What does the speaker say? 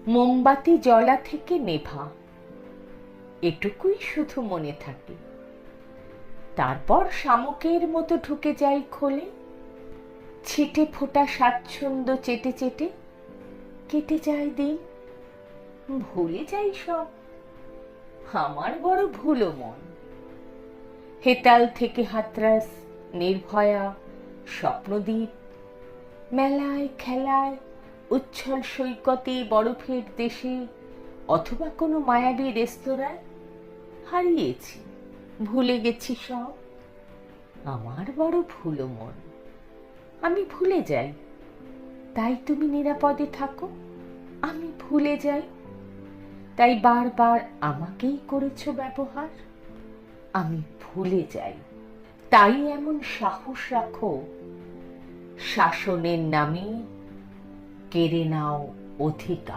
মোমবাতি জ্বলা থেকে নেভা, এটুকুই শুধু মনে থাকে। তারপর শামুকের মতো ঢুকে যাই খোলে, ছিটে ফোটা স্বাচ্ছন্দ্য চেটে চেটে কেটে যায় দিন, ভুলে যাই সব। আমার বড় ভুলো মন। হেতাল থেকে হাতরাস, নির্ভয়া, স্বপ্নদ্বীপ, মেলায় খেলায়, উচ্ছল সৈকতে, বরফের দেশে, অথবা কোনো মায়াবী রেস্তোরাঁয় হারিয়েছি, ভুলে গেছি সব। আমার বড় ভুলো মন। আমি ভুলে যাই, তাই তুমি নিরাপদে থাকো। আমি ভুলে যাই, তাই বারবার আমাকেই করেছো ব্যবহার। আমি ভুলে যাই, তাই এমন সাহস রাখো, শাসনের নামে কেড়ে নাও অধিকার।